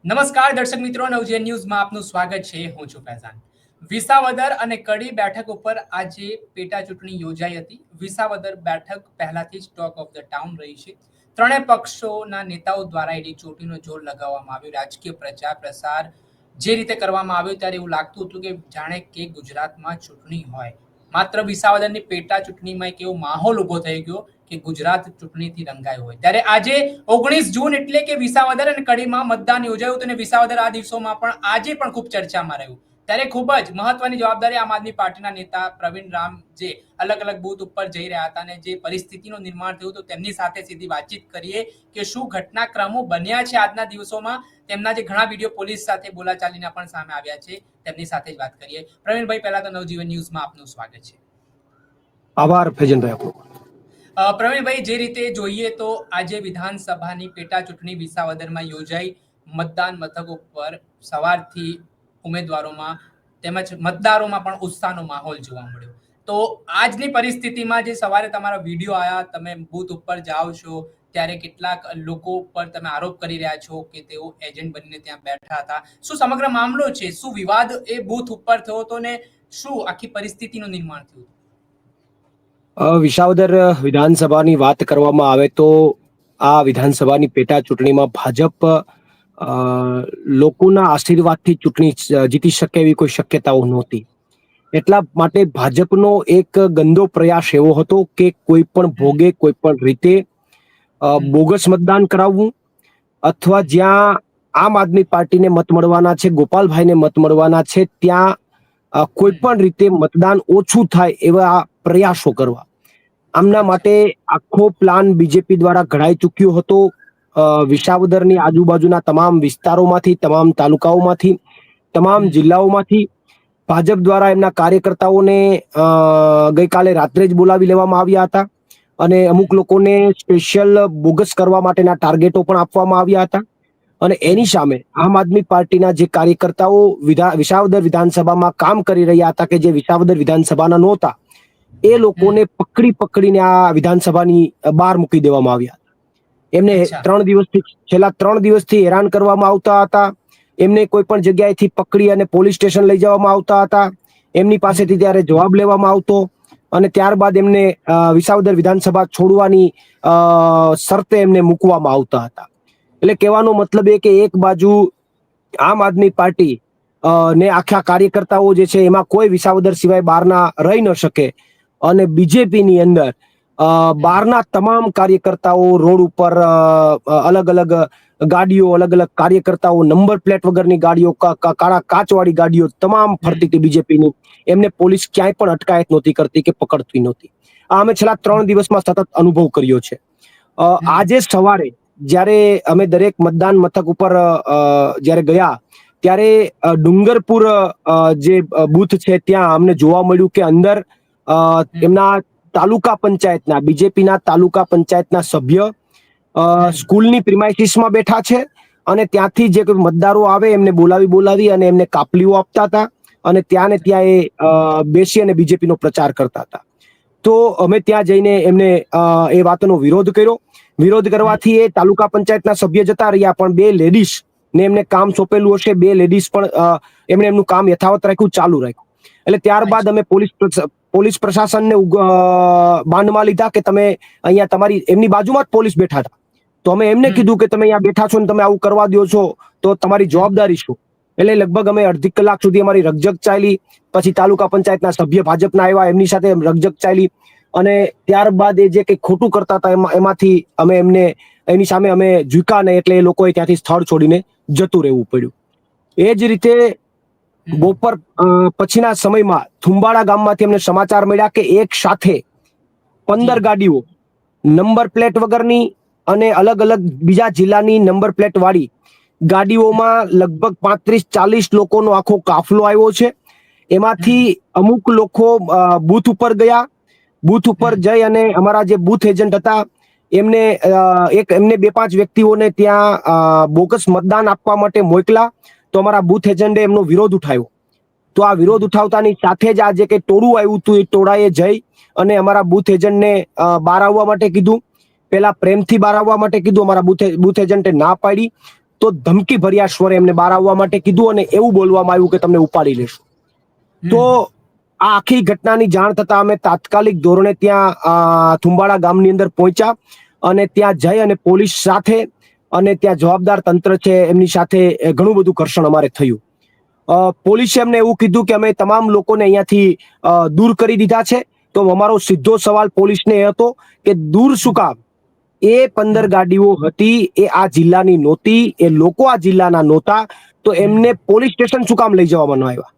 નમસ્કાર દર્શક મિત્રો, નવજીવન ન્યૂઝમાં આપનું સ્વાગત છે. હું છું ફૈઝાન. વિસાવદર અને કડી બેઠક ઉપર આજે પેટા ચૂંટણી યોજાઈ હતી. વિસાવદર બેઠક પહેલાથી જ ટોક ઓફ ધ ટાઉન રહી છે. ત્રણેય પક્ષોના નેતાઓ દ્વારા એની ચૂંટણીનો જોર લગાવવામાં આવ્યો. રાજકીય પ્રચાર પ્રસાર જે રીતે કરવામાં આવ્યો ત્યારે એવું લાગતું હતું કે જાણે કે ગુજરાતમાં ચૂંટણી હોય. માત્ર વિસાવદરની પેટા ચૂંટણીમાં એક એવો માહોલ ઉભો થઈ ગયો કે ગુજરાત ચૂંટણીથી રંગાયું હોય. ત્યારે આજે 19 જૂન એટલે કે વિસાવદર અને કડીમાં મતદાન યોજાયું હતું અને વિસાવદર આ દિવસોમાં પણ આજે પણ ખૂબ ચર્ચામાં રહ્યું. ત્યારે ખૂબ જ મહત્વની જવાબદારી આમ આદમી પાર્ટીના નેતા પ્રવીણ રામ જે અલગ અલગ બૂથ ઉપર જઈ રહ્યા હતા અને જે પરિસ્થિતિનું નિર્માણ થયું હતું તેમની સાથે સીધી વાતચીત કરીએ કે શું ઘટનાક્રમો બન્યા છે આજના દિવસોમાં. તેમના જે ઘણા વિડીયો પોલીસ સાથે બોલાચાલીના પણ સામે આવ્યા છે, તેમની સાથે જ વાત કરીએ. પ્રવીણભાઈ, પહેલા તો નવજીવન ન્યૂઝમાં આપનું સ્વાગત છે. આભાર ફૈજનભાઈ આપનો. પ્રવીણભાઈ, જે રીતે જોઈએ તો આજે વિધાનસભાની પેટા ચૂંટણી વિસાવદરમાં યોજાઈ. મતદાન મથકો પર સવારથી ઉમેદવારોમાં તેમજ મતદારોમાં પણ ઉત્સાહનો માહોલ જોવા મળ્યો. તો આજની પરિસ્થિતિમાં જે સવારે તમારા વિડીયો આવ્યા, તમે બૂથ ઉપર જાઓ છો ત્યારે કેટલાક લોકો પર તમે આરોપ કરી રહ્યા છો કે તેઓ એજન્ટ બનીને ત્યાં બેઠા હતા. શું સમગ્ર મામલો છે? શું વિવાદ એ બૂથ ઉપર થયો હતો ને શું આખી પરિસ્થિતિનું નિર્માણ થયું? વિસાવદર વિધાનસભાની વાત કરવામાં આવે તો આ વિધાનસભાની પેટા ચૂંટણીમાં ભાજપ લોકોના આશીર્વાદથી ચૂંટણી જીતી શકે એવી કોઈ શક્યતાઓ નહોતી. એટલા માટે ભાજપનો એક ગંદો પ્રયાસ એવો હતો કે કોઈ પણ ભોગે કોઈ પણ રીતે બોગસ મતદાન કરાવવું અથવા જ્યાં આમ આદમી પાર્ટીને મત મળવાના છે, ગોપાલભાઈને મત મળવાના છે, ત્યાં કોઈ પણ રીતે મતદાન ઓછું થાય એવા પ્રયાસો કરવા. આમના માટે આખો પ્લાન બીજેપી દ્વારા ઘડાઈ ચૂક્યો હતો. વિસાવદરની આજુબાજુના તમામ વિસ્તારોમાંથી, તમામ તાલુકાઓમાંથી, તમામ જિલ્લાઓમાંથી ભાજપ દ્વારા એમના કાર્યકર્તાઓને ગઈકાલે રાત્રે જ બોલાવી લેવામાં આવ્યા હતા અને અમુક લોકોને સ્પેશિયલ બોગસ કરવા માટેના ટાર્ગેટો પણ આપવામાં આવ્યા હતા. અને એની સામે આમ આદમી પાર્ટીના જે કાર્યકર્તાઓ વિસાવદર વિધાનસભામાં કામ કરી રહ્યા હતા કે જે વિસાવદર વિધાનસભાના નહોતા, એ લોકોને પકડીને આ વિધાનસભાની બહાર મૂકી દેવામાં આવ્યા હતા. એમને છેલ્લા 3 દિવસથી હેરાન કરવામાં આવતા હતા. એમને કોઈ પણ જગ્યાએથી પકડી અને પોલીસ સ્ટેશન લઈ જવામાં આવતા હતા. એમની પાસેથી ત્યારે જવાબ લેવામાં આવતો અને ત્યારબાદ એમને વિસાવદર વિધાનસભા છોડવાની શરતે એમને મૂકવામાં આવતા હતા. એટલે કહેવાનો મતલબ એ કે એક બાજુ આમ આદમી પાર્ટી ને આખા કાર્યકર્તાઓ જે છે એમાં કોઈ વિસાવદર સિવાય બહારના રહી ન શકે અને બીજેપીની અંદર બહારના તમામ કાર્યકર્તાઓ રોડ ઉપર અલગ અલગ ગાડીઓ, અલગ અલગ કાર્યકર્તાઓ, નંબર પ્લેટ વગરની ગાડીઓ, કાળા કાચવાળી ગાડીઓ તમામ ફરતી હતી બીજેપીની. એમને પોલીસ ક્યાંય પણ અટકાયત નહોતી કરતી કે પકડતી નહોતી. આ અમે છેલ્લા 3 દિવસમાં સતત અનુભવ કર્યો છે. આજે સવારે જ્યારે અમે દરેક મતદાન મથક ઉપર જ્યારે ગયા ત્યારે ડુંગરપુર જે બૂથ છે ત્યાં અમને જોવા મળ્યું કે અંદર એમના તાલુકા પંચાયતના, બીજેપીના તાલુકા પંચાયતના સભ્ય સ્કૂલની પ્રિમાઇસીસમાં બેઠા છે અને ત્યાંથી જે કોઈ મતદારો આવે એમને બોલાવી અને એમને કાપલીઓ આપતા હતા અને ત્યાં ને ત્યાં એ બેસી અને બીજેપીનો પ્રચાર કરતા હતા. તો અમે ત્યાં જઈને એમને એ વાતનો વિરોધ કર્યો. વિરોધ કરવાથી એ તાલુકા પંચાયતના સભ્ય જતા રહ્યા, પણ 2 લેડીઝ ને એમને કામ સોંપેલું હશે, 2 લેડીઝ પણ એમણે એમનું કામ યથાવત રાખ્યું, ચાલુ રાખ્યું. એટલે ત્યારબાદ અમે પોલીસ પ્રશાસનને બાંધમાં લીધા કે તમે અહીંયા તમારી એમની બાજુમાં જ પોલીસ બેઠા હતા. તો અમે એમને કીધું કે તમે અહીંયા બેઠા છો ને તમે આવું કરવા દો છો તો તમારી જવાબદારી શું? એટલે લગભગ અમે અડધી કલાક સુધી અમારી રકઝક ચાલી. પછી તાલુકા પંચાયતના સભ્ય ભાજપના આવ્યા, એમની સાથે રકઝક ચાલી અને ત્યારબાદ એ જે કંઈ ખોટું કરતા હતા એમાંથી અમે એની સામે અમે ઝૂક્યા નહીં, એટલે એ લોકોએ ત્યાંથી સ્થળ છોડીને જતું રહેવું પડ્યું. એ જ રીતે બપોર પછીના સમયમાં થુંબાડા ગામમાંથી અમને સમાચાર મળ્યા કે એક સાથે 15 ગાડીઓ નંબર પ્લેટ વગરની અને અલગ અલગ બીજા જિલ્લાની નંબર પ્લેટ વાળી ગાડીઓમાં લગભગ 35-40 લોકોનો આખો કાફલો આવ્યો છે. એમાંથી અમુક લોકો બૂથ ઉપર ગયા. બૂથ ઉપર જઈ અને અમારા જે બૂથ એજન્ટ હતા એમને 2-5 વ્યક્તિઓને ત્યાં બોગસ મતદાન આપવા માટે મોકલા. તો અમારા બૂથ એજન્ટે એમનો વિરોધ ઉઠાવ્યો. તો આ વિરોધ ઉઠાવતાની સાથે જ આ જે કંઈ ટોળું આવ્યું હતું એ ટોળાએ જઈ અને અમારા બૂથ એજન્ટને બહાર આવવા માટે કીધું. પહેલા પ્રેમથી બહાર આવવા માટે કીધું, અમારા બૂથ એજન્ટે ના પાડી. તો ધમકી ભર્યા સ્વરે એમને બહાર આવવા માટે કીધું અને એવું બોલવામાં આવ્યું કે તમને ઉપાડી લેશું. તો આ આખી ઘટનાની જાણ થતા અમે તાત્કાલિક ધોરણે ત્યાં થુંબાડા ગામની અંદર પહોંચ્યા અને ત્યાં જઈ અને પોલીસ સાથે અને ત્યાં જવાબદાર તંત્ર છે એમની સાથે ઘણું બધું ઘર્ષણ અમારે થયું. પોલીસે અમને એવું કીધું કે અમે તમામ લોકોને અહીંયાથી દૂર કરી દીધા છે. તો અમારો સીધો સવાલ પોલીસને એ હતો કે દૂર શું કામ? એ 15 ગાડીઓ હતી એ આ જિલ્લાની નહોતી, એ લોકો આ જિલ્લાના નહોતા, તો એમને પોલીસ સ્ટેશન શું કામ લઈ જવામાં ન આવ્યા?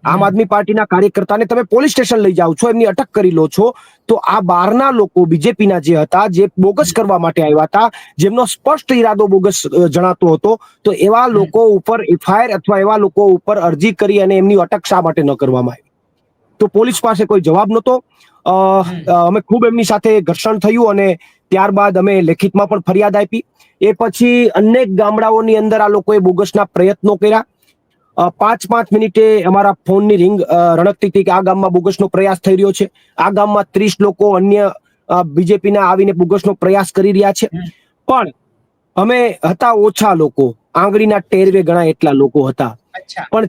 આમ આદમી પાર્ટીના કાર્યકર્તાને તમે પોલીસ સ્ટેશન લઈ જાઓ છો, એમની અટક કરી લો છો, તો આ બહારના લોકો બીજેપીના જે હતા, જે બોગસ કરવા માટે આવ્યા હતા, જેમનો સ્પષ્ટ ઈરાદો બોગસ જણાતો હતો, તો એવા લોકો ઉપર એફઆઈઆર અથવા એવા લોકો ઉપર અરજી કરી અને એમની અટક શા માટે ન કરવામાં આવી? તો પોલીસ પાસે કોઈ જવાબ નહોતો. અમે ખૂબ એમની સાથે ઘર્ષણ થયું અને ત્યારબાદ અમે લેખિતમાં પણ ફરિયાદ આપી. એ પછી અનેક ગામડાઓની અંદર આ લોકોએ બોગસના પ્રયત્નો કર્યા. 5-5 મિનિટે અમારા ફોનની રિંગ રણકતી હતી કે આ ગામમાં બોગસનો પ્રયાસ થઈ રહ્યો છે, આ ગામમાં 30 લોકો અન્ય બીજેપીના આવીને બોગસનો પ્રયાસ કરી રહ્યા છે. પણ અમે હતા ઓછા લોકો, આંગળીના ટેરવે ગણાય એટલા લોકો હતા. પણ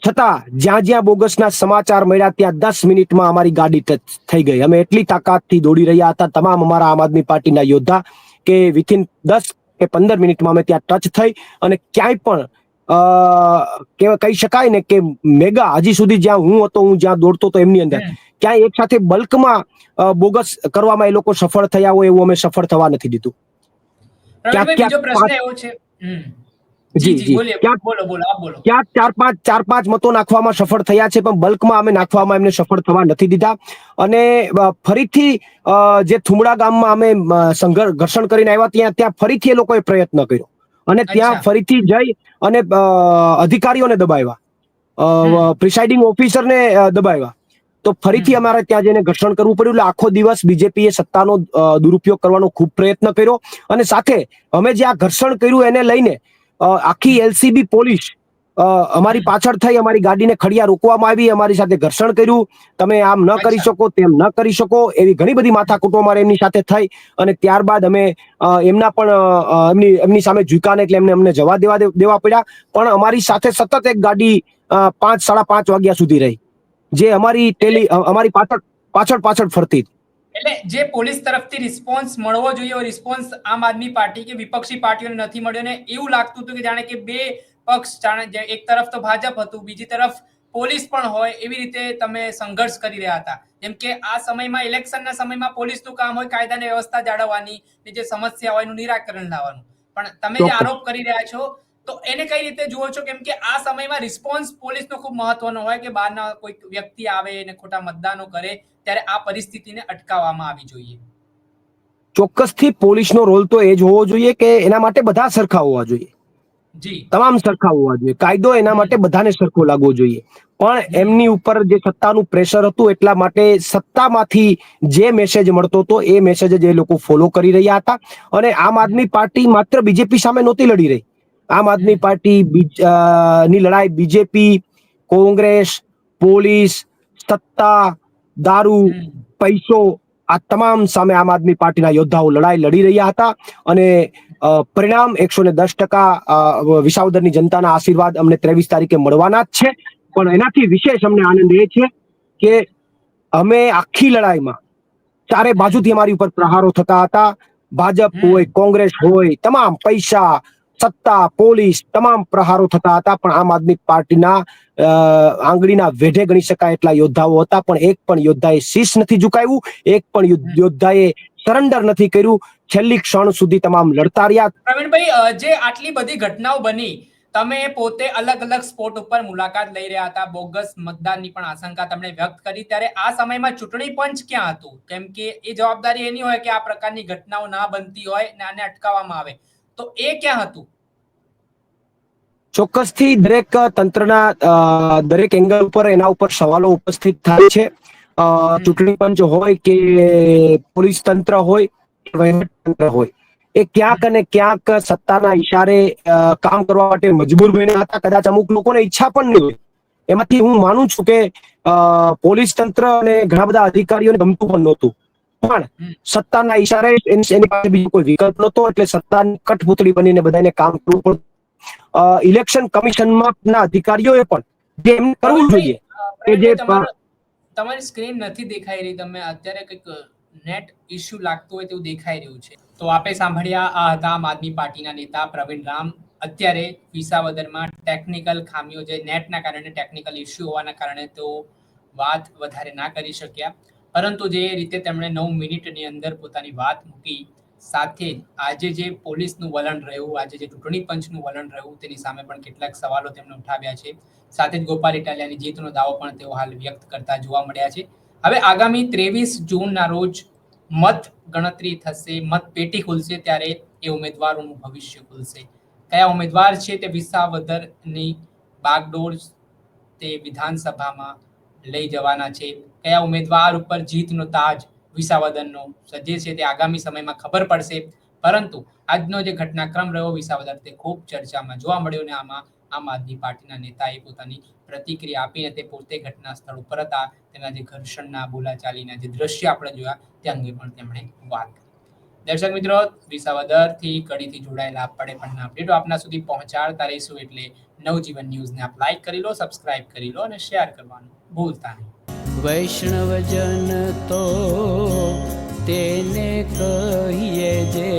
છતાં જ્યાં જ્યાં બોગસના સમાચાર મળ્યા ત્યાં 10 મિનિટમાં અમારી ગાડી થઈ ગઈ. અમે એટલી તાકાતથી દોડી રહ્યા હતા તમામ અમારા આમ આદમી પાર્ટીના યોદ્ધા કે વિથિન 10 કે 15 મિનિટમાં અમે ત્યાં ટચ થઈ અને ક્યાંય પણ કહી શકાય ને કે મેગા હજી સુધી જ્યાં હું હતો, હું જ્યાં દોડતો હતો એમની અંદર ક્યાંય એક સાથે બલ્કમાં બોગસ કરવામાં એ લોકો સફળ થયા હોય એવું અમે સફળ થવા નથી દીધું. ક્યાંક 4-5 મતો નાખવામાં સફળ થયા છે, પણ બલ્કમાં અમે નાખવામાં એમને સફળ થવા નથી દીધા. અને ફરીથી જે થુમડા ગામમાં અમે ઘર્ષણ કરીને આવ્યા ત્યાં ફરીથી એ લોકોએ પ્રયત્ન કર્યો અને ત્યાં ફરીથી જઈ અને અધિકારીઓને દબાવ્યા, પ્રિસાઇડિંગ ઓફિસરને દબાવ્યા. તો ફરીથી અમારે ત્યાં જઈને ઘર્ષણ કરવું પડ્યું. એટલે આખો દિવસ બીજેપીએ સત્તાનો દુરુપયોગ કરવાનો ખૂબ પ્રયત્ન કર્યો અને સાથે અમે જે આ ઘર્ષણ કર્યું એને લઈને આખી એલસીબી પોલીસ અમારી પાછળ થઈ, અમારી ગાડીને ખડિયા રોકવામાં આવી, અમારી સાથે ઘર્ષણ કર્યું. તમે આમ ન કરી શકો, તેમ ન કરી શકો, એવી ઘણી બધી માથાકૂટો અમારે એમની સાથે થઈ. અને ત્યારબાદ અમે એમની સામે ઝૂક્યા એટલે અમને જવા દેવા પડ્યા. પણ અમારી સાથે સતત એક ગાડી 5-5:30 વાગ્યા સુધી રહી, જે અમારી પાછળ ફરતી. એટલે જે પોલીસ તરફથી રિસ્પોન્સ મળવો જોઈએ રિસ્પોન્સ આમ આદમી પાર્ટી કે વિપક્ષી પાર્ટીઓને નથી મળ્યો ને એવું લાગતું હતું કે જાણે કે બે પક્ષ, જાણે એક તરફ તો ભાજપ હતું, બીજી તરફ પોલીસ પણ હોય, એવી રીતે તમે સંઘર્ષ કરી રહ્યા હતા. જેમ કે આ સમયમાં ઇલેક્શનના સમયમાં પોલીસનું કામ હોય કાયદાની વ્યવસ્થા જાળવવાની, જે સમસ્યા હોય એનું નિરાકરણ લાવવાનું. પણ તમે જે આરોપ કરી રહ્યા છો તો એને કઈ રીતે જુઓ છો? કેમ કે આ સમયમાં રિસ્પોન્સ પોલીસનો ખૂબ મહત્વનો હોય કે બહારના કોઈ વ્યક્તિ આવે અને ખોટા મતદાનો કરે ત્યારે આ પરિસ્થિતિને અટકાવવામાં આવી જોઈએ. ચોક્કસથી પોલીસનો રોલ તો એ જ હોવો જોઈએ કે એના માટે બધા સરખા હોવા જોઈએ, તમામ સરખા હોવા જોઈએ. કાયદો એના માટે બધાને સરખો લાગવો જોઈએ. પણ એમની ઉપર જે સત્તાનું પ્રેશર હતું એટલા માટે સત્તામાંથી જે મેસેજ મળતો હતો એ મેસેજ જ એ લોકો ફોલો કરી રહ્યા હતા. અને આમ આદમી પાર્ટી માત્ર બીજેપી સામે નહોતી લડી રહી. આમ આદમી પાર્ટી ની લડાઈ બીજેપી, કોંગ્રેસ, પોલીસ, સત્તા, દારૂ, પૈસો, આ તમામ સામે આમ આદમી પાર્ટીના યોદ્ધાઓ લડાઈ લડી રહ્યા હતા. અને પરિણામ 110% વિસાવદરની જનતાના આશીર્વાદ અમને 23 તારીખે મળવાના જ છે. પણ એનાથી વિશેષ અમને આનંદ એ છે કે અમે આખી લડાઈમાં ચારે બાજુથી અમારી ઉપર પ્રહારો થતા હતા. ભાજપ હોય, કોંગ્રેસ હોય, તમામ પૈસા, સત્તા, પોલીસ, તમામ પ્રહારો થતા હતા. પણ આમ આદમી પાર્ટીના આંગળીના વેઢે ગણી શકાય એટલા યોદ્ધાઓ હતા. પણ એક પણ યોદ્ધાએ શીશ નથી ઝુકાવ્યું, એક પણ યોદ્ધાએ સરેન્ડર નથી કર્યું. છેલ્લી ક્ષણ સુધી તમામ લડતા રહ્યા. પ્રવીણભાઈ, જે આટલી બધી ઘટનાઓ બની, તમે પોતે અલગ અલગ સ્પોટ ઉપર મુલાકાત લઈ રહ્યા હતા, બોગસ મતદાનની પણ આશંકા તમને વ્યક્ત કરી, ત્યારે આ સમયમાં ચૂંટણી પંચ ક્યાં હતું? કેમ કે એ જવાબદારી એની હોય કે આ પ્રકારની ઘટનાઓ ના બનતી હોય ને આને અટકાવવામાં આવે, તો એ ક્યાં હતું? ચોક્કસથી દરેક તંત્રના દરેક એંગલ ઉપર એના ઉપર સવાલો ઉપસ્થિત થાય છે. ચૂંટણી પંચ હોય કે પોલીસ તંત્ર હોય કે વહીવટી તંત્ર હોય, એ ક્યાંક અને ક્યાંક સત્તાના ઈશારે કામ કરવા માટે મજબૂર બન્યા હતા. કદાચ અમુક લોકોને ઈચ્છા પણ નહીં હોય. એમાંથી હું માનું છું કે પોલીસ તંત્ર અને ઘણા બધા અધિકારીઓને ગમતું પણ નહોતું પણ હમ. સત્તાના ઈશારે એની પાસે બીજો કોઈ વિકલ્પ નહોતો, એટલે સત્તાની કઠપૂતળી બનીને બધાને કામ કરવું પડતું. ઇલેક્શન કમિશનમાં ના અધિકારીઓએ પણ જે એમને કરવું જોઈએ કે જે તમારી સ્ક્રીન નથી દેખાઈ રહી, તમે અત્યારે કંઈક નેટ ઇશ્યુ લાગતું હોય તેવું દેખાઈ રહ્યું છે. તો આપે સાંભળ્યા, આ હતા આમ આદમી પાર્ટીના નેતા પ્રવીણ રામ. અત્યારે વિસાવદરમાં ટેકનિકલ ખામીઓ, જે નેટના કારણે ટેકનિકલ ઇશ્યુ હોવાના કારણે તેઓ વાત વધારે ના કરી શક્યા, પરંતુ જે રીતે તેમણે 9 મિનિટની અંદર પોતાની વાત મૂકી, સાથે આજે જે પોલીસનું વલણ રહ્યું, આજે જે ચૂંટણી પંચનું વલણ રહ્યું, તેની સામે પણ કેટલાક સવાલો તેમણે ઉઠાવ્યા છે. સાથે જ ગોપાલ ઇટાલિયાની જીતનો દાવો પણ તેઓ હાલ વ્યક્ત કરતા જોવા મળ્યા છે. હવે આગામી 23 જૂનના રોજ મત ગણતરી થશે, મત પેટી ખુલશે, ત્યારે એ ઉમેદવારોનું ભવિષ્ય ખુલશે. કયા ઉમેદવાર છે તે વિસાવદરની બાગડોર તે વિધાનસભામાં લઈ જવાના છે, કયા ઉમેદવાર ઉપર જીતનો તાજ વિસાવદરનો સજે છે, તે આગામી સમયમાં ખબર પડશે. પરંતુ આજનો જે ઘટનાક્રમ રહ્યો વિસાવદર, તે ખૂબ ચર્ચામાં જોવા મળ્યો, અને આમાં આમ આદમી પાર્ટીના નેતાએ પોતાની પ્રતિક્રિયા આપીને તે પોતે ઘટના સ્થળ ઉપર હતા, તેના જે ઘર્ષણના બોલાચાલીના જે દ્રશ્ય આપણે જોયા તે અંગે પણ તેમણે વાત કરી. દર્શક મિત્રો, વિસાવદરથી કડીથી જોડાયેલા પડે પણના અપડેટો આપના સુધી પહોંચાડતા રહીશું, એટલે નવજીવન ન્યૂઝને આપ લાઈક કરી લો, સબસ્ક્રાઇબ કરી લો અને શેર કરવાનું ભૂલતા નહીં. વૈષ્ણવજન તો તેને કહીએ જે